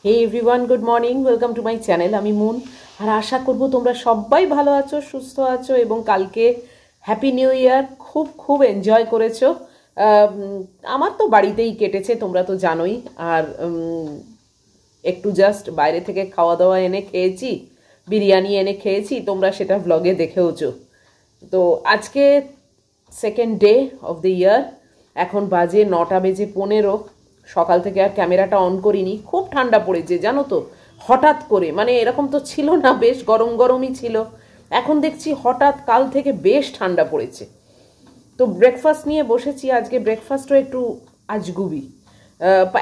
Hey everyone, good morning, welcome to my channel. আমি মুন। আর আশা করব তোমরা সবাই ভালো আছো, সুস্থ আছো এবং কালকে হ্যাপি নিউ ইয়ার খুব খুব এনজয় করেছো। আমার তো বাড়িতেই কেটেছে, তোমরা তো জানোই। আর একটু জাস্ট বাইরে থেকে খাওয়া দাওয়া এনে খেয়েছি, বিরিয়ানি এনে খেয়েছি, তোমরা সেটা ভ্লগে দেখেওছো। তো আজকে second day of the year, এখন বাজে 9:15। সকাল থেকে আর ক্যামেরাটা অন করিনি, খুব ঠান্ডা পড়েছে জানো তো। হঠাৎ করে, মানে এরকম তো ছিল না, বেশ গরম গরমই ছিল, এখন দেখছি হঠাৎ কাল থেকে বেশ ঠান্ডা পড়েছে। তো ব্রেকফাস্ট নিয়ে বসেছি। আজকে ব্রেকফাস্টও একটু আজগুবি।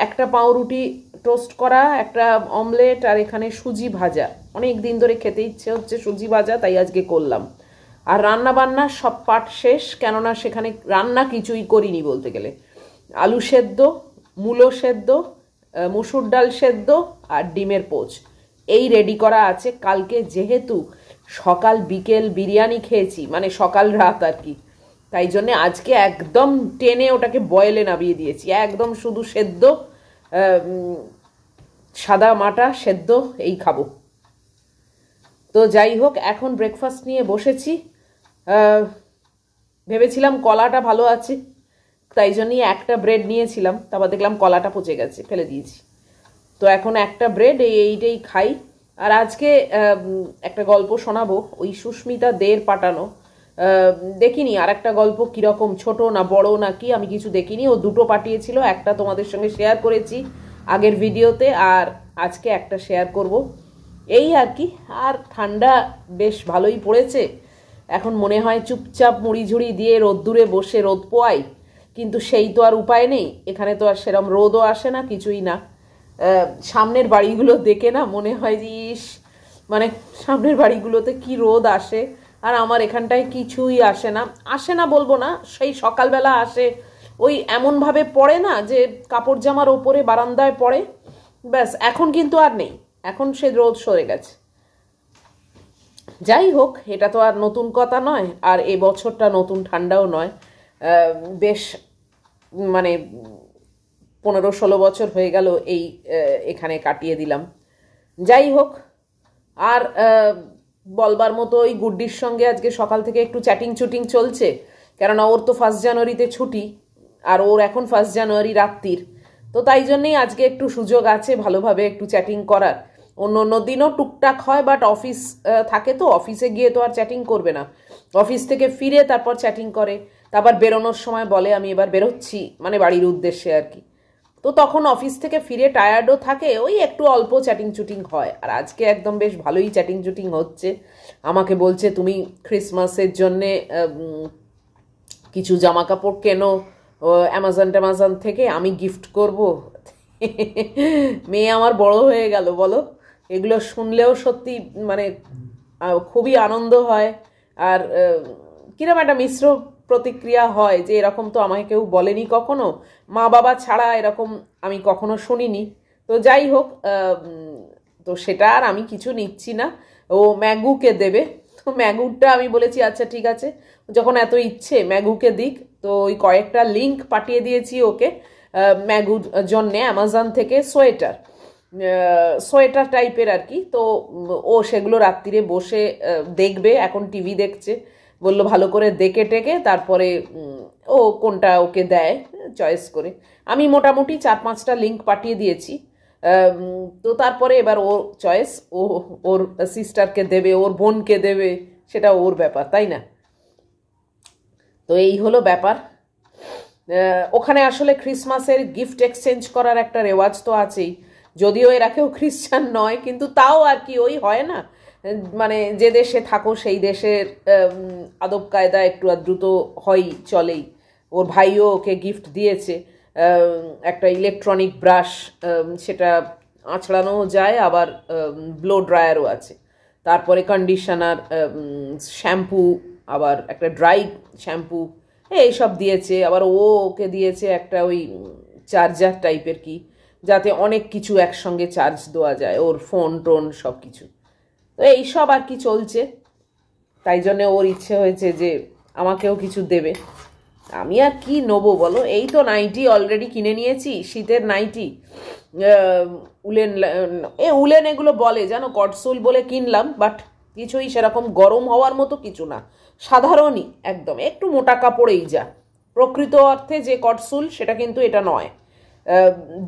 একটা পাউরুটি টোস্ট করা, একটা অমলেট, আর এখানে সুজি ভাজা। অনেক দিন ধরে খেতে ইচ্ছে হচ্ছে সুজি ভাজা, তাই আজকে করলাম। আর রান্না বান্না সব পাট শেষ, কেননা সেখানে রান্না কিছুই করিনি বলতে গেলে। আলু সেদ্ধ, মূলো সেদ্ধ, মুসুর ডাল সেদ্ধ আর ডিমের পোচ এই রেডি করা আছে। কালকে যেহেতু সকাল বিকেল বিরিয়ানি খেয়েছি, মানে সকাল রাত আর কি, তাই জন্যে আজকে একদম টেনে ওটাকে বয়েলে নামিয়ে দিয়েছি, একদম শুধু সেদ্ধ, সাদা মাটা সেদ্ধ এই খাবো। তো যাই হোক, এখন ব্রেকফাস্ট নিয়ে বসেছি। ভেবেছিলাম কলাটা ভালো আছে, তাই জন্যই একটা ব্রেড নিয়েছিলাম, তারপর দেখলাম কলাটা পচে গেছে, ফেলে দিয়েছি। তো এখন একটা ব্রেড এইটাই খাই। আর আজকে একটা গল্প শোনাবো, ওই সুস্মিতা দের পাঠানো। দেখিনি আর একটা গল্প, কীরকম, ছোট না বড় না কি আমি কিছু দেখিনি। ও দুটো পাঠিয়েছিল, একটা তোমাদের সঙ্গে শেয়ার করেছি আগের ভিডিওতে, আর আজকে একটা শেয়ার করব এই আর কি। আর ঠান্ডা বেশ ভালোই পড়েছে। এখন মনে হয় চুপচাপ মুড়ি ঝুড়ি দিয়ে রোদ্দুরে বসে রোদ পোয়াই, কিন্তু সেই তো আর উপায় নেই। এখানে তো আর সেরম রোদও আসে না, কিছুই না। সামনের বাড়িগুলো দেখে না মনে হয় যে ইস, মানে সামনের বাড়িগুলোতে কি রোদ আসে, আর আমার এখানটায় কিছুই আসে না। আসে না বলবো না, সেই সকালবেলা আসে, ওই এমনভাবে পড়ে না যে কাপড় জামার ওপরে বারান্দায় পড়ে, ব্যাস। এখন কিন্তু আর নেই, এখন সে রোদ সরে গেছে। যাই হোক, এটা তো আর নতুন কথা নয়, আর এ বছরটা নতুন ঠান্ডাও নয়। বেশ, মানে 15-16 বছর হয়ে গেল এই এখানে কাটিয়ে দিলাম। যাই হোক, আর বলবার মতো ওই গুড্ডির সঙ্গে আজকে সকাল থেকে একটু চ্যাটিং চুটিং চলছে, কেননা ওর তো 1 জানুয়ারিতে ছুটি, আর ওর এখন 1 জানুয়ারি রাত্রির। তো তাই জন্যেই আজকে একটু সুযোগ আছে ভালোভাবে একটু চ্যাটিং করার। অন্য অন্য দিনও টুকটাক হয়, বাট অফিস থাকে, তো অফিসে গিয়ে তো আর চ্যাটিং করবে না। অফিস থেকে ফিরে তারপর চ্যাটিং করে, তারপর বেরোনোর সময় বলে আমি এবার বেরোচ্ছি, মানে বাড়ির উদ্দেশ্যে আর কি। তো তখন অফিস থেকে ফিরে টায়ার্ডও থাকে, ওই একটু অল্প চ্যাটিং চুটিং হয়। আর আজকে একদম বেশ ভালোই চ্যাটিং চুটিং হচ্ছে। আমাকে বলছে তুমি ক্রিসমাসের জন্যে কিছু জামা কাপড় কেনো অ্যামাজন থেকে, আমি গিফট করব। মেয়ে আমার বড় হয়ে গেল বলো। এগুলো শুনলেও সত্যি মানে খুবই আনন্দ হয়। আর কিরম একটা মিশ্র প্রতিক্রিয়া হয় যে এরকম তো আমাকে কেউ বলেনি কখনো, মা বাবা ছাড়া এরকম আমি কখনো শুনিনি। তো যাই হোক, তো সেটা আর আমি কিছু নিচ্ছি না, ও ম্যাগুকে দেবে। তো ম্যাগুরটা আমি বলেছি আচ্ছা ঠিক আছে, যখন এত ইচ্ছে ম্যাগুকে দিক। তো ওই কয়েকটা লিঙ্ক পাঠিয়ে দিয়েছি ওকে ম্যাগুর জন্যে, অ্যামাজন থেকে সোয়েটার, সোয়েটার টাইপের আর কি। তো ও সেগুলো রাত্রিরে বসে দেখবে, এখন টিভি দেখছে। বললো ভালো করে দেখে টেকে তারপরে ও কোনটা ওকে দেয় চয়েস করে। আমি মোটামুটি 4-5টা লিঙ্ক পাঠিয়ে দিয়েছি। তো তারপরে এবার ওর চয়েস, ও ওর সিস্টারকে দেবে, ওর বোনকে দেবে, সেটা ওর ব্যাপার, তাই না? তো এই হলো ব্যাপার। ওখানে আসলে ক্রিসমাসের গিফট এক্সচেঞ্জ করার একটা রেওয়াজ তো আছেই, যদিও এরা কেউ খ্রিস্টান নয়, কিন্তু তাও আর কি ওই হয় না, মানে যে দেশে থাকো সেই দেশের আদব কায়দা একটু আধটু তো হয়ই, চলেই। ওর ভাইও ওকে গিফট দিয়েছে একটা ইলেকট্রনিক ব্রাশ, সেটা আঁচড়ানোও যায়, আবার ব্লো ড্রায়ারও আছে। তারপরে কন্ডিশনার, শ্যাম্পু, আবার একটা ড্রাই শ্যাম্পু, এইসব দিয়েছে। আবার ও ওকে দিয়েছে একটা ওই চার্জার টাইপের কি, যাতে অনেক কিছু একসঙ্গে চার্জ দেওয়া যায়, ওর ফোন টোন সব কিছু। তো এইসব আর কি চলছে, তাই জন্যে ওর ইচ্ছে হয়েছে যে আমাকেও কিছু দেবে। আমি আর কি নেবো বলো, এই তো নাইটি অলরেডি কিনে নিয়েছি, শীতের নাইটি, উলেন, উলেন এগুলো বলে জানো, কটসুল বলে কিনলাম, বাট কিছুই সেরকম গরম হওয়ার মতো কিছু না, সাধারণই একদম, একটু মোটা কাপড়েই যা, প্রকৃত অর্থে যে কটসুল সেটা কিন্তু এটা নয়।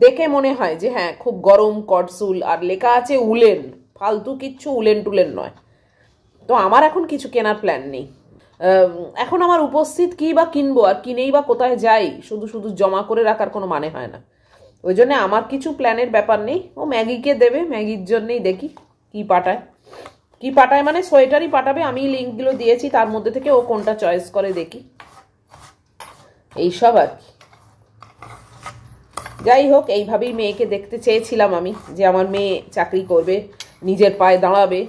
দেখে মনে হয় যে হ্যাঁ খুব গরম কটসুল, আর লেখা আছে উলেন, ফালতু কিচ্ছু উলেন টুলেন নয়। তো আমার এখন কিছু কেনার প্ল্যান নেই। এখন আমার উপস্থিত কী বা কিনবো, আর কিনেই বা কোথায় যাই, শুধু শুধু জমা করে রাখার কোনো মানে হয় না। ওই জন্য আমার কিছু প্ল্যানের ব্যাপার নেই, ও ম্যাগিকে দেবে, ম্যাগির জন্যেই দেখি কি পাঠায়। কি পাঠায় মানে সোয়েটারই পাঠাবে, আমি লিঙ্কগুলো দিয়েছি, তার মধ্যে থেকে ও কোনটা চয়েস করে দেখি, এইসব আর কি। যাই হোক, এইভাবেই মেয়েকে দেখতে চেয়েছিলাম আমি, যে আমার মেয়ে চাকরি করবে, নিজের পায়ে দাঁড়াবে,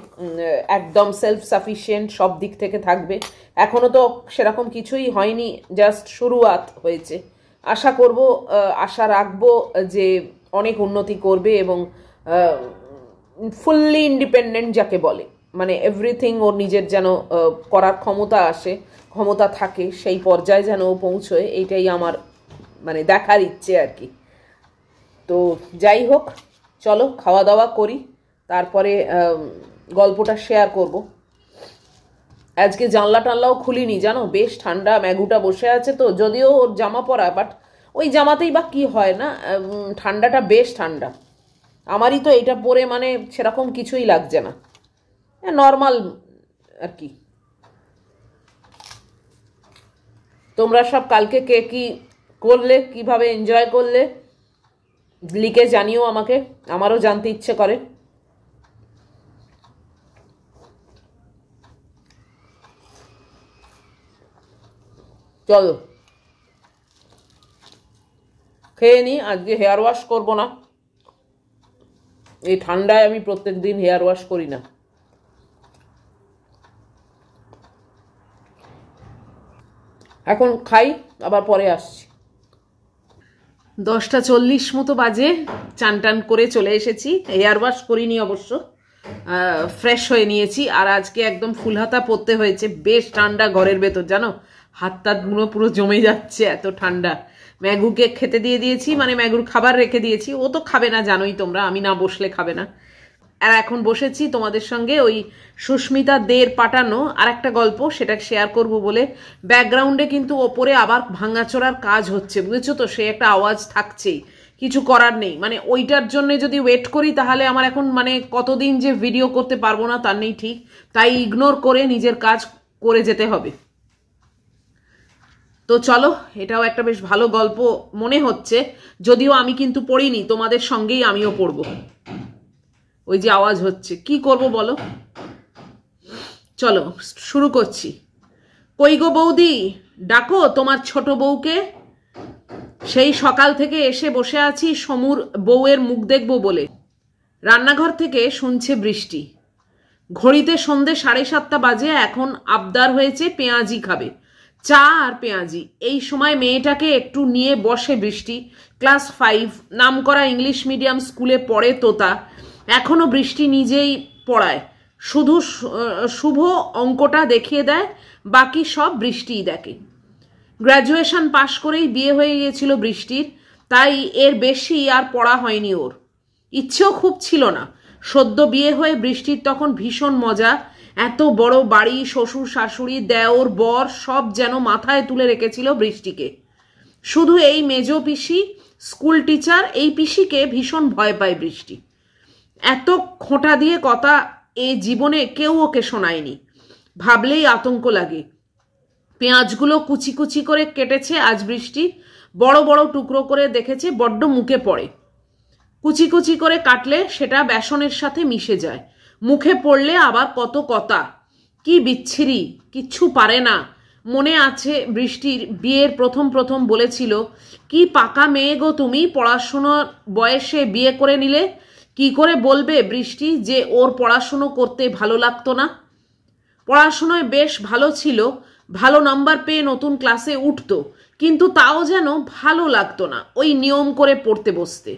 একদম সেলফ সাফিসিয়েন্ট, সব দিক থেকে থাকবে। এখনও তো সেরকম কিছুই হয়নি, জাস্ট শুরুয়াত হয়েছে। আশা করব, আশা রাখবো যে অনেক উন্নতি করবে এবং ফুললি ইন্ডিপেন্ডেন্ট যাকে বলে, মানে এভরিথিং ওর নিজের যেন করার ক্ষমতা আসে, ক্ষমতা থাকে, সেই পর্যায়ে যেন ও পৌঁছয়, এইটাই আমার মানে দেখার ইচ্ছে আর কি। তো যাই হোক, চলো খাওয়া দাওয়া করি, তারপরে গল্পটা শেয়ার করব। আজকে জানলা টানলাও খুলিনি জানো, বেশ ঠান্ডা, ম্যাগুটা বসে আছে তো, যদিও ওর জামা পরা, বাট ওই জামাতেই বা কি হয় না, ঠান্ডাটা বেশ ঠান্ডা। আমারই তো এটা পরে মানে সেরকম কিছুই লাগছে না, নর্মাল আর কি। তোমরা সব কালকে কে কি করলে, কিভাবে এনজয় করলে লিখে জানিও আমাকে, আমারও জানতে ইচ্ছে করে। চলো খেয়ে নি, আজকে হেয়ার ওয়াশ করবো না, এই ঠান্ডায় আমি প্রত্যেক দিন হেয়ার ওয়াশ করি না। এখন খাই, আবার পরে আসছি। 10:40 মতো বাজে, চান টান করে চলে এসেছি, হেয়ার ওয়াশ করিনি অবশ্য, ফ্রেশ হয়ে নিয়েছি। আর আজকে একদম ফুল হাতা পরতে হয়েছে, বেশ ঠান্ডা ঘরের ভেতর জানো, হাত টাতগুলো পুরো জমে যাচ্ছে, এত ঠান্ডা। ম্যাগুকে খেতে দিয়ে দিয়েছি, মানে ম্যাগুর খাবার রেখে দিয়েছি, ও তো খাবে না জানোই তোমরা, আমি না বসলে খাবে না। আর এখন বসেছি তোমাদের সঙ্গে ওই সুস্মিতা দের পাঠানো আর একটা গল্প, সেটা শেয়ার করব বলে। ব্যাকগ্রাউন্ডে কিন্তু ওপরে আবার ভাঙাচোরার কাজ হচ্ছে, বুঝেছো তো, সে একটা আওয়াজ থাকছেই, কিছু করার নেই, মানে ওইটার জন্য যদি ওয়েট করি তাহলে আমার এখন মানে কতদিন যে ভিডিও করতে পারবো না তার নেই ঠিক, তাই ইগনোর করে নিজের কাজ করে যেতে হবে। তো চলো, এটাও একটা বেশ ভালো গল্প মনে হচ্ছে, যদিও আমি কিন্তু পড়িনি, তোমাদের সঙ্গেই আমিও পড়বো। ওই যে আওয়াজ হচ্ছে, কি করব বলো, চলো শুরু করছি। কই গো বৌদি, ডাকো তোমার ছোট বউকে, সেই সকাল থেকে এসে বসে আছি সমুর বউয়ের মুখ দেখবো বলে। রান্নাঘর থেকে শুনছে বৃষ্টি, ঘড়িতে সন্ধে 7:30 বাজে, এখন আবদার হয়েছে পেঁয়াজি খাবে, চা আর পেঁয়াজি। এই সময় মেয়েটাকে একটু নিয়ে বসে বৃষ্টি, ক্লাস 5, নামকরা ইংলিশ মিডিয়াম স্কুলে পড়ে তোতা, এখনো বৃষ্টি নিজেই পড়ায়, শুধু শুভ অঙ্কটা দেখিয়ে দেয়, বাকি সব বৃষ্টিই দেখে। গ্র্যাজুয়েশন পাশ করেই বিয়ে হয়ে গিয়েছিল বৃষ্টির, তাই এর বেশি আর পড়া হয়নি ওর, ইচ্ছেও খুব ছিল না। সদ্য বিয়ে হয়ে বৃষ্টির তখন ভীষণ মজা, এত বড় বাড়ি, শ্বশুর শাশুড়ি দেওর বর সব যেন মাথায় তুলে রেখেছিল বৃষ্টিকে। শুধু এই মেজ পিসি স্কুল টিচার, এই পিসিকে ভীষণ ভয় পায় বৃষ্টি। এত খোঁটা দিয়ে কথা এ জীবনে কেউ ওকে শোনায়নি, ভাবলেই আতঙ্ক লাগে। পেঁয়াজগুলো কুচি কুচি করে কেটেছে আজ বৃষ্টি, বড় বড় টুকরো করে দেখেছে, বড্ড মুখে পড়ে। কুচি কুচি করে কাটলে সেটা বেসনের সাথে মিশে যায়, মুখে পড়লে আবার কত কথা, কি বিচ্ছিরি, কিচ্ছু পারে না। মনে আছে বৃষ্টির বিয়ের প্রথম প্রথম বলেছিল, কি পাকা মেয়ে গো তুমি, পড়াশুনোর বয়সে বিয়ে করে নিলে। কি করে বলবে বৃষ্টি যে ওর পড়াশুনো করতে ভালো লাগতো না? পড়াশুনোয় বেশ ভালো ছিল, ভালো নাম্বার পেয়ে নতুন ক্লাসে উঠতো, কিন্তু তাও যেন ভালো লাগতো না ওই নিয়ম করে পড়তে বসতে।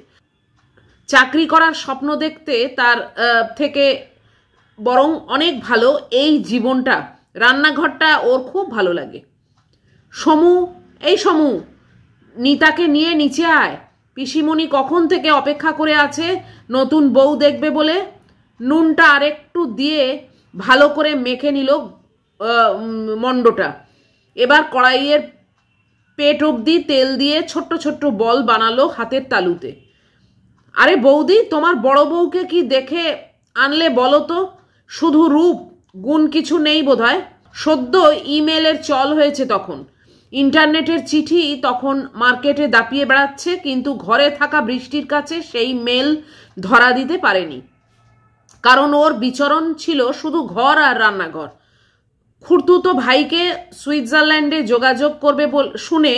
চাকরি করার স্বপ্ন দেখতে তার থেকে বরং অনেক ভালো এই জীবনটা, রান্নাঘরটা ওর খুব ভালো লাগে। সমু এই সমু, নিতাকে নিয়ে নিচে আয়, পিসিমণি কখন থেকে অপেক্ষা করে আছে নতুন বউ দেখবে বলে। নুনটা আরেকটু দিয়ে ভালো করে মেখে নিল মণ্ডটা। এবার কড়াইয়ের পেট অবধি তেল দিয়ে ছোট্ট ছোট্ট বল বানালো হাতের তালুতে। আরে বৌদি, তোমার বড় বউকে কি দেখে আনলে বলো তো? শুধু রূপ, গুণ কিছু নেই বোধহয়। সদ্য ইমেলের চল হয়েছে তখন, ইন্টারনেটের চিঠি তখন মার্কেটে দাপিয়ে বেড়াচ্ছে, কিন্তু ঘরে থাকা বৃষ্টির কাছে সেই মেল ধরা দিতে পারেনি, কারণ ওর বিচরণ ছিল শুধু ঘর আর রান্নাঘর। খুড়তুতো ভাইকে সুইজারল্যান্ডে যোগাযোগ করবে শুনে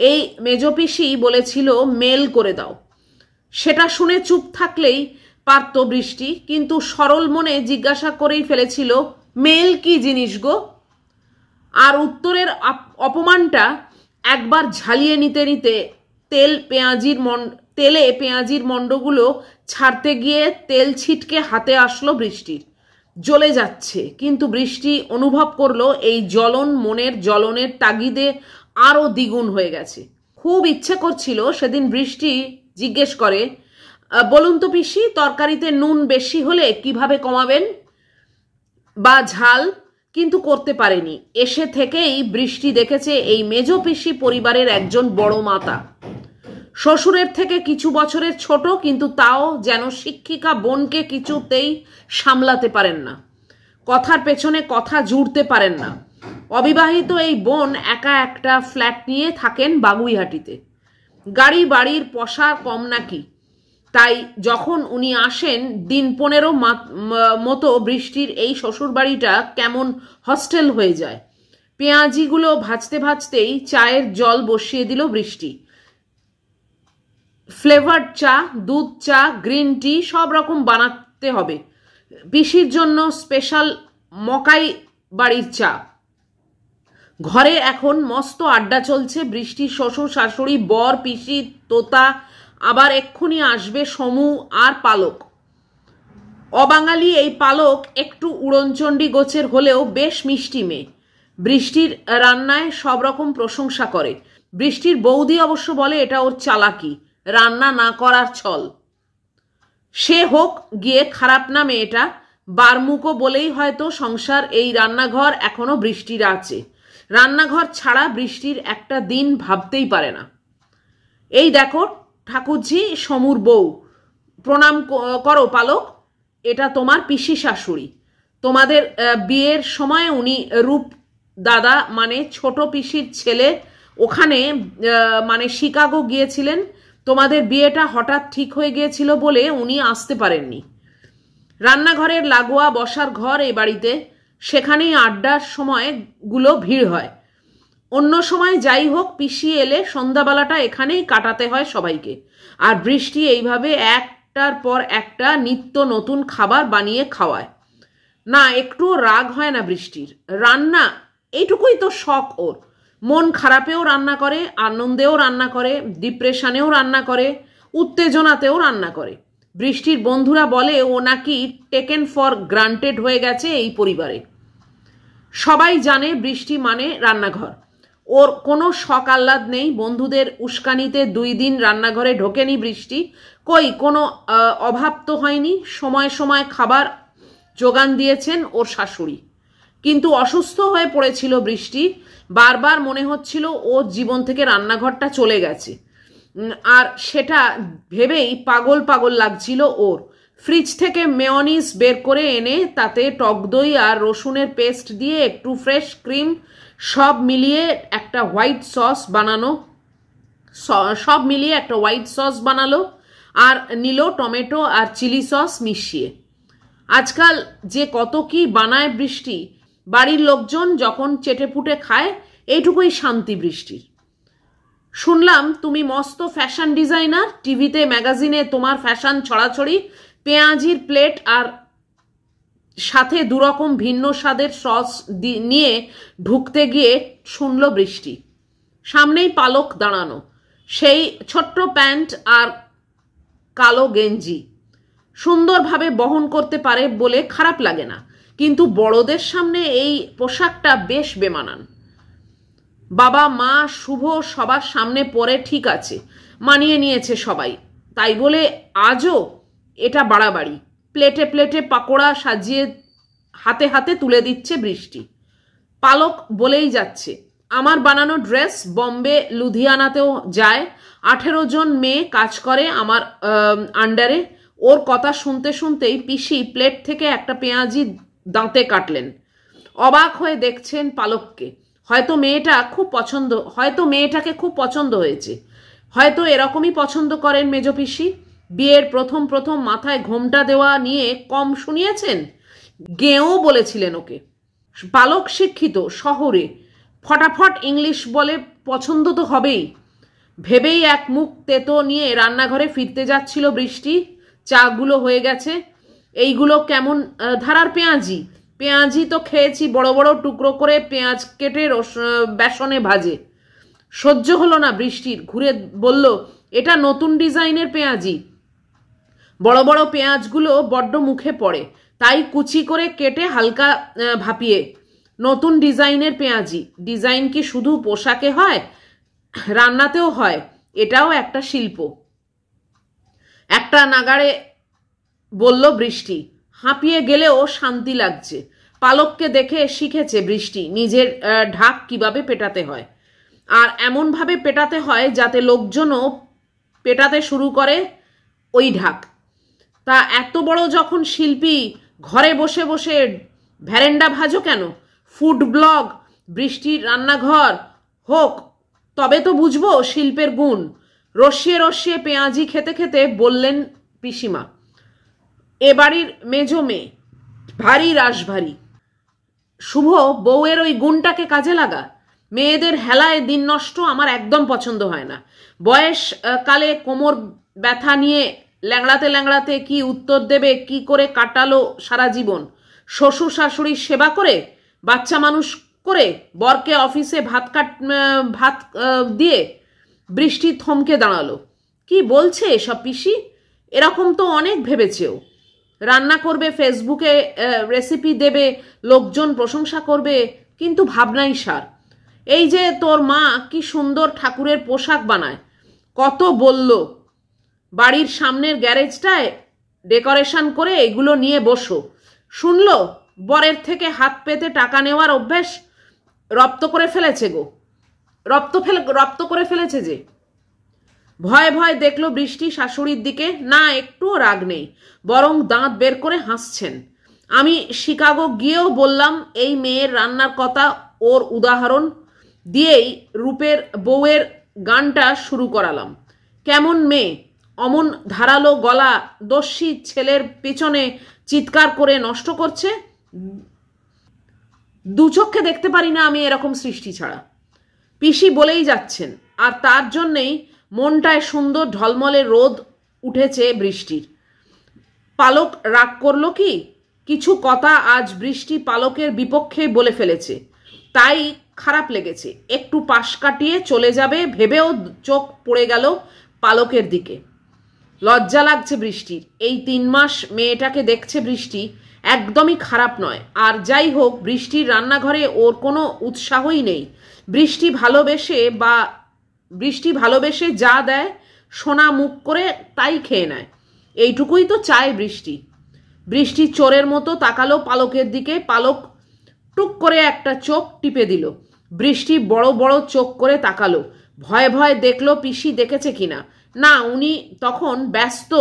এই মেজপিসি বলেছিল মেল করে দাও। সেটা শুনে চুপ থাকলেই পারত বৃষ্টি, কিন্তু সরল মনে জিজ্ঞাসা করেই ফেলেছিল, মেল কি জিনিস গো? আর উত্তরের অপমানটা একবার ঝালিয়ে নিতে নিতে তেলে পেঁয়াজির মণ্ডগুলো ছাড়তে গিয়ে তেল ছিটকে হাতে আসলো বৃষ্টির। জ্বলে যাচ্ছে, কিন্তু বৃষ্টি অনুভব করলো এই জ্বলন মনের জ্বলনের তাগিদে আরও দ্বিগুণ হয়ে গেছে। খুব ইচ্ছে করছিল সেদিন বৃষ্টি জিজ্ঞেস করে, বলুন তো পিসি, তরকারিতে নুন বেশি হলে কিভাবে কমাবেন বা ঝাল, কিন্তু করতে পারেনি। এসে থেকেই বৃষ্টি দেখেছে এই মেজ পিসি পরিবারের একজন বড় মাতা, শ্বশুরের থেকে কিছু বছরের ছোট, কিন্তু তাও যেন শিক্ষিকা বোনকে কিছুতেই সামলাতে পারেন না, কথার পেছনে কথা জুড়তে পারেন না। অবিবাহিত এই বোন একা একটা ফ্ল্যাট নিয়ে থাকেন বাগুইহাটিতে। গাড়ি বাড়ির পশা কম নাকি, তাই যখন উনি আসেন দিন 15 মতো বৃষ্টির এই শ্বশুরবাড়িটা কেমন হস্টেল হয়ে যায়। পেঁয়াজিগুলো ভাজতে ভাজতেই চায়ের জল বসিয়ে দিল বৃষ্টি। ফ্লেভার্ড চা, দুধ চা, গ্রিন টি সব রকম বানাতে হবে। পিসির জন্য স্পেশাল মকাই বাড়ির চা। ঘরে এখন মস্ত আড্ডা চলছে। বৃষ্টির শ্বশুর শাশুড়ি, বর, পিসি, তোতা, আবার এক্ষুনি আসবে সমু আর পালক। অবাঙালি এই পালক একটু উড়নচণ্ডী গোছের হলেও বেশ মিষ্টি মেয়ে। বৃষ্টির রান্নায় সব রকম প্রশংসা করে। বৃষ্টির বৌদি অবশ্য বলে এটা ওর চালাকি, রান্না না করার ছল। সে হোক গিয়ে খারাপ না মেয়েটা, বারমুখো বলেই হয়তো সংসার এই রান্নাঘর এখনো বৃষ্টির আছে। রান্নাঘর ছাড়া বৃষ্টির একটা দিন ভাবতেই পারে না। এই দেখো ঠাকুরজি, সমুর বউ, প্রণাম করো পালক, এটা তোমার পিসি শাশুড়ি। তোমাদের বিয়ের সময় উনি রূপ দাদা মানে ছোট পিসির ছেলে ওখানে মানে শিকাগো গিয়েছিলেন। তোমাদের বিয়েটা হঠাৎ ঠিক হয়ে গিয়েছিল বলে উনি আসতে পারেননি। রান্নাঘরের লাগোয়া বসার ঘর এই বাড়িতে, সেখানেই আড্ডার সময়গুলো ভিড় হয়। অন্য সময় যাই হোক, পিসি এলে সন্ধ্যাবেলাটা এখানেই কাটাতে হয় সবাইকে। আর বৃষ্টি এইভাবে একটার পর একটা নিত্য নতুন খাবার বানিয়ে খাওয়ায়। না, একটুও রাগ হয় না বৃষ্টির। রান্না এইটুকুই তো শখ ওর। মন খারাপেও রান্না করে, আনন্দেও রান্না করে, ডিপ্রেশনেও রান্না করে, উত্তেজনাতেও রান্না করে। বৃষ্টির বন্ধুরা বলে ও নাকি টেকেন ফর গ্রান্টেড হয়ে গেছে এই পরিবারে। সবাই জানে বৃষ্টি মানে রান্নাঘর। ওর কোনো শখ আহ্লাদ নেই। বন্ধুদের উস্কানিতে 2 দিন রান্নাঘরে ঢোকেনি বৃষ্টি। কই কোনো অভাব তো হয়নি। সময় সময় খাবার যোগান দিয়েছেন ওর শাশুড়ি। কিন্তু অসুস্থ হয়ে পড়েছিল বৃষ্টি। বারবার মনে হচ্ছিল ওর জীবন থেকে রান্নাঘরটা চলে গেছে, আর সেটা ভেবেই পাগল পাগল লাগছিল ওর। ফ্রিজ থেকে মেয়োনিজ বের করে এনে তাতে টক দই আর রসুনের পেস্ট দিয়ে একটু ফ্রেশ ক্রিম সব মিলিয়ে একটা হোয়াইট সস বানালো আর নিল টমেটো আর চিলি সস মিশিয়ে। আজকাল যে কত কি বানায় বৃষ্টি, বাড়ির লোকজন যখন চেটেপুটে খায়, এইটুকুই শান্তি বৃষ্টির। শুনলাম তুমি মস্ত ফ্যাশন ডিজাইনার, টিভিতে ম্যাগাজিনে তোমার ফ্যাশন ছড়াছড়ি। পেঁয়াজির প্লেট আর সাথে 2 রকম ভিন্ন স্বাদের সস নিয়ে ঢুকতে গিয়ে শুনল বৃষ্টি। সামনেই পালক দাঁড়ানো, সেই ছোট্ট প্যান্ট আর কালো গেঞ্জি সুন্দরভাবে বহন করতে পারে বলে খারাপ লাগে না, কিন্তু বড়দের সামনে এই পোশাকটা বেশ বেমানান। বাবা মা শুভ সবার সামনে পড়ে ঠিক আছে, মানিয়ে নিয়েছে সবাই, তাই বলে আজও এটা বাড়াবাড়ি। প্লেটে প্লেটে পাকোড়া সাজিয়ে হাতে হাতে তুলে দিচ্ছে বৃষ্টি। পালক বলেই যাচ্ছে, আমার বানানো ড্রেস বম্বে লুধিয়ানাতেও যায়, 18 জন মেয়ে কাজ করে আমার আন্ডারে। ওর কথা শুনতে শুনতেই পিসি প্লেট থেকে একটা পেঁয়াজি দাঁতে কাটলেন। অবাক হয়ে দেখছেন পালককে। হয়তো মেয়েটাকে খুব পছন্দ হয়েছে, হয়তো এরকমই পছন্দ করেন মেজ পিসি। বিয়ের প্রথম প্রথম মাথায় ঘোমটা দেওয়া নিয়ে কম শুনিয়েছেন, গেঁও বলেছিলেন ওকে। পালক শিক্ষিত, শহরে, ফটাফট ইংলিশ বলে, পছন্দ তো হবেই। ভেবেই এক মুখ তেতো নিয়ে রান্নাঘরে ফিরতে যাচ্ছিল বৃষ্টি। চাগুলো হয়ে গেছে। এইগুলো কেমন ধারার পেঁয়াজি? পেঁয়াজি তো খেয়েছি, বড় বড় টুকরো করে পেঁয়াজ কেটে বেসনে ভাজে। সহ্য হলো না বৃষ্টির, ঘুরে বলল, এটা নতুন ডিজাইনের পেঁয়াজি। বড় বড় পেঁয়াজগুলো বড্ড মুখে পড়ে, তাই কুচি করে কেটে হালকা ভাপিয়ে। নতুন ডিজাইনের পেঁয়াজি। ডিজাইন কি শুধু পোশাকে হয়, রান্নাতেও হয়। এটাও একটা শিল্প। একটা নাগাড়ে বলল বৃষ্টি। হাঁপিয়ে গেলেও শান্তি লাগছে। পালককে দেখে শিখেছে বৃষ্টি নিজের ঢাক কিভাবে পেটাতে হয়, আর এমনভাবে পেটাতে হয় যাতে লোকজনও পেটাতে শুরু করে ওই ঢাক। তা এত বড় যখন শিল্পী, ঘরে বসে বসে ভ্যারেন্ডা ভাজো কেন? ফুড ব্লগ, বৃষ্টির রান্নাঘর হোক, তবে তো বুঝবো শিল্পের গুণ। রসিয়ে রসিয়ে পেঁয়াজি খেতে খেতে বললেন পিসিমা, এ বাড়ির মেজো মেয়ে, ভারী রাশভারী। শুভ, বউয়ের ওই গুণটাকে কাজে লাগা। মেয়েদের হেলায় দিন নষ্ট আমার একদম পছন্দ হয় না। বয়স কালে কোমর ব্যথা নিয়ে ল্যাংড়াতে ল্যাংড়াতে কি উত্তর দেবে, কি করে কাটালো সারা জীবন? শ্বশুর শাশুড়ির সেবা করে, বাচ্চা মানুষ করে, বরকে অফিসে ভাত দিয়ে। বৃষ্টি থমকে দাঁড়ালো। কি বলছে এসব পিসি? এরকম তো অনেক ভেবেছেও। রান্না করবে, ফেসবুকে রেসিপি দেবে, লোকজন প্রশংসা করবে, কিন্তু ভাবনাই সার। এই যে তোর মা কি সুন্দর ঠাকুরের পোশাক বানায়, কত বলল বাড়ির সামনের গ্যারেজটায় ডেকোরেশন করে এগুলো নিয়ে বসো। শুনলো বরের থেকে হাত পেতে টাকা নেওয়ার অভ্যাস রপ্ত করে ফেলেছে যে। ভয় ভয় দেখলো বৃষ্টি শাশুড়ির দিকে। না, একটুও রাগ নেই, বরং দাঁত বের করে হাসছেন। আমি শিকাগো গিয়েও বললাম এই মেয়ের রান্নার কথা। ওর উদাহরণ দিয়েই রূপের বউয়ের গানটা শুরু করালাম। কেমন মেয়ে, অমন ধারালো গলা, দস্যি ছেলের পেছনে চিৎকার করে নষ্ট করছে। দু চোখে দেখতে পারি না আমি এরকম সৃষ্টি ছাড়া। পিসি বলেই যাচ্ছেন, আর তার জন্যেই মনটায় সুন্দর ঢলমলে রোদ উঠেছে বৃষ্টির। পালক রাগ করলো কি? কিছু কথা আজ বৃষ্টি পালকের বিপক্ষে বলে ফেলেছে, তাই খারাপ লেগেছে। একটু পাশ কাটিয়ে চলে যাবে ভেবেও চোখ পড়ে গেল পালকের দিকে। লজ্জা লাগছে বৃষ্টির। এই 3 মাস মেয়েটাকে দেখছে বৃষ্টি, একদমই খারাপ নয়। আর যাই হোক, বৃষ্টির রান্নাঘরে ওর কোনো উৎসাহই নেই। বৃষ্টি ভালোবেসে যা দেয় সোনা মুখ করে তাই খেয়ে নেয়, এইটুকুই তো চায় বৃষ্টি। বৃষ্টি চোরের মতো তাকালো পালকের দিকে। পালক টুক করে একটা চোখ টিপে দিল। বৃষ্টি বড় বড় চোখ করে তাকালো। ভয়ে ভয়ে দেখলো পিসি দেখেছে কিনা। না, উনি তখন ব্যস্ত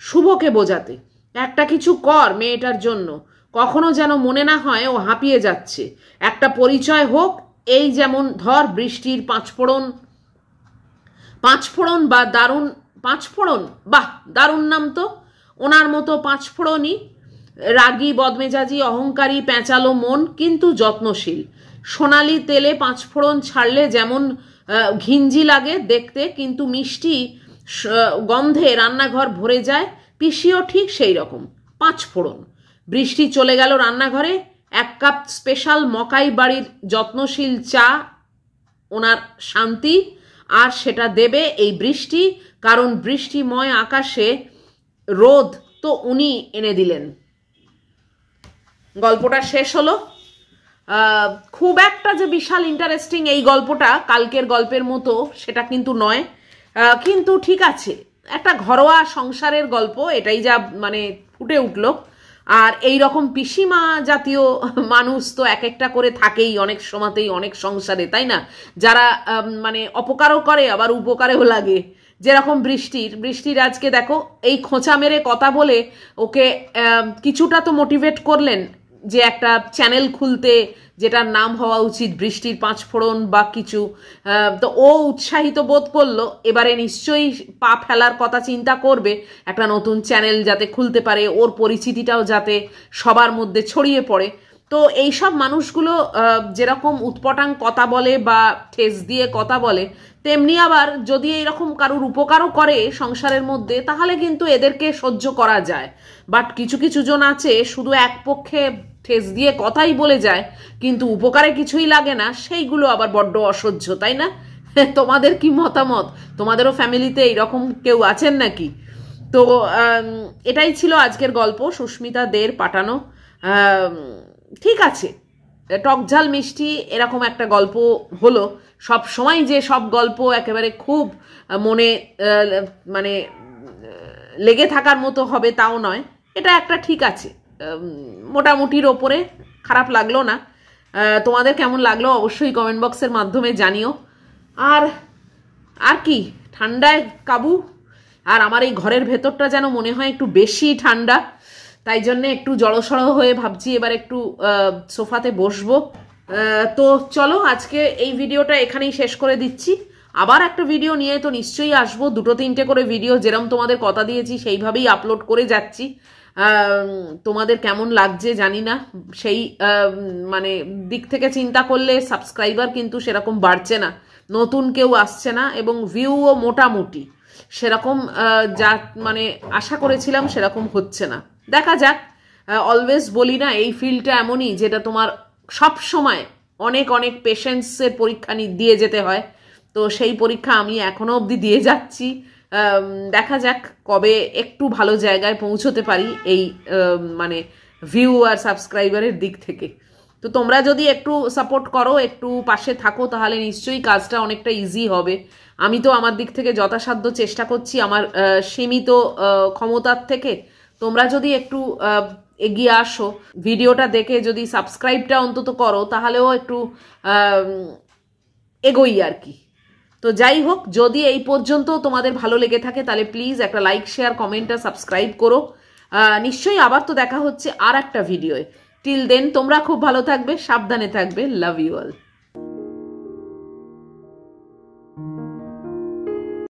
শুভকে বোঝাতে। একটা কিছু কর মেয়েটার জন্য। কখনো যেন মনে না হয় ও হাঁপিয়ে যাচ্ছে। একটা পরিচয় হোক, এই যেমন ধর বৃষ্টির পাঁচফোড়ন বা পাঁচফোড়ন, বাহ দারুণ নাম তো। ওনার মতো পাঁচফোড়নই, রাগী, বদমেজাজি, অহংকারী, প্যাঁচালো মন, কিন্তু যত্নশীল। সোনালি তেলে পাঁচফোড়ন ছাড়লে যেমন ঘিঞ্জি লাগে দেখতে, কিন্তু মিষ্টি গন্ধে রান্নাঘর ভরে যায়। পিসিও ঠিক সেই রকম পাঁচফোড়ন। বৃষ্টি চলে গেল রান্নাঘরে। 1 কাপ স্পেশাল মকাই বাড়ির যত্নশীল চা ওনার শান্তি, আর সেটা দেবে এই বৃষ্টি, কারণ বৃষ্টিময় আকাশে রোদ তো উনি এনে দিলেন। গল্পটা শেষ হলো। খুব একটা যে বিশাল ইন্টারেস্টিং এই গল্পটা কালকের গল্পের মতো সেটা কিন্তু নয়, কিন্তু ঠিক আছে, একটা ঘরোয়া সংসারের গল্প, এটাই যা মানে ফুটে উঠলো। আর এই রকম পিসিমা জাতীয় মানুষ তো এক একটা করে থাকেই অনেক সময়তেই অনেক সংসারে, তাই না? যারা মানে অপকারও করে আবার উপকারেও লাগে। যেরকম বৃষ্টির আজকে দেখো এই খোঁচা মেরে কথা বলে ওকে কিছুটা তো মোটিভেট করলেন যে একটা চ্যানেল খুলতে, যেটার নাম হওয়া উচিত বৃষ্টির পাঁচফোড়ন বা কিছু। তো ও উৎসাহিত বোধ করলো, এবারে নিশ্চয়ই পা ফেলার কথা চিন্তা করবে একটা নতুন চ্যানেল যাতে খুলতে পারে, ওর পরিচিতিটাও যাতে সবার মধ্যে ছড়িয়ে পড়ে। তো এইসব মানুষগুলো যেরকম উৎপটাং কথা বলে বা ঠেস দিয়ে কথা বলে, তেমনি আবার যদি এইরকম কারুর উপকারও করে সংসারের মধ্যে, তাহলে কিন্তু এদেরকে সহ্য করা যায়। বাট কিছু কিছু জন আছে শুধু এক পক্ষে ঠেস দিয়ে কথাই বলে যায়, কিন্তু উপকারে কিছুই লাগে না, সেইগুলো আবার বড্ড অসহ্য, তাই না? তোমাদের কি মতামত? তোমাদেরও ফ্যামিলিতে এইরকম কেউ আছেন নাকি? তো এটাই ছিল আজকের গল্প, সুস্মিতা দের পাঠানো। ঠিক আছে, টকঝাল মিষ্টি এরকম একটা গল্প হলো। সব সময় যে সব গল্প একেবারে খুব মনে মানে লেগে থাকার মতো হবে তাও নয়, এটা একটা ঠিক আছে, মোটামুটির ওপরে, খারাপ লাগলো না। তোমাদের কেমন লাগলো অবশ্যই কমেন্ট বক্সের মাধ্যমে জানিও। আর কি, ঠান্ডায় কাবু। আর আমার এই ঘরের ভেতরটা যেন মনে হয় একটু বেশি ঠান্ডা, তাই জন্য একটু জড়সড় হয়ে ভাবছি এবার একটু সোফাতে বসবো। তো চলো আজকে এই ভিডিওটা এখানেই শেষ করে দিচ্ছি। আবার একটা ভিডিও নিয়ে তো নিশ্চয়ই আসবো, 2-3টে করে ভিডিও যেরকম তোমাদের কথা দিয়েছি সেইভাবেই আপলোড করে যাচ্ছি। তোমাদের কেমন লাগছে জানি না, সেই মানে দিক থেকে চিন্তা করলে সাবস্ক্রাইবার কিন্তু সেরকম বাড়ছে না, নতুন কেউ আসছে না, এবং ভিউও মোটামুটি সেরকম যা মানে আশা করেছিলাম সেরকম হচ্ছে না। দেখা যাক, অলওয়েজ বলি না এই ফিল্ডটা এমনই যেটা তোমার সব সময় অনেক অনেক পেশেন্সের পরীক্ষা দিয়ে যেতে হয়। তো সেই পরীক্ষা আমি এখনো অবধি দিয়ে যাচ্ছি। দেখা যাক কবে একটু ভালো জায়গায় পৌঁছতে পারি এই মানে ভিউ আর সাবস্ক্রাইবারের দিক থেকে। তো তোমরা যদি একটু সাপোর্ট করো, একটু পাশে থাকো, তাহলে নিশ্চয়ই কাজটা অনেকটা ইজি হবে। আমি তো আমার দিক থেকে যথাসাধ্য চেষ্টা করছি আমার সীমিত ক্ষমতার থেকে। তোমরা যদি একটু এগিয়ে আসো, ভিডিওটা দেখে যদি সাবস্ক্রাইবটা অন্তত করো, তাহলেও একটু এগোই আর কি। তো যাই হোক, যদি এই পর্যন্ত তোমাদের ভালো লেগে থাকে তাহলে প্লিজ একটা লাইক, শেয়ার, কমেন্ট আর সাবস্ক্রাইব করো। নিশ্চয়ই আবার তো দেখা হচ্ছে আর একটা ভিডিওয়। টিল দেন তোমরা খুব ভালো থাকবে, সাবধানে থাকবে। Love you all.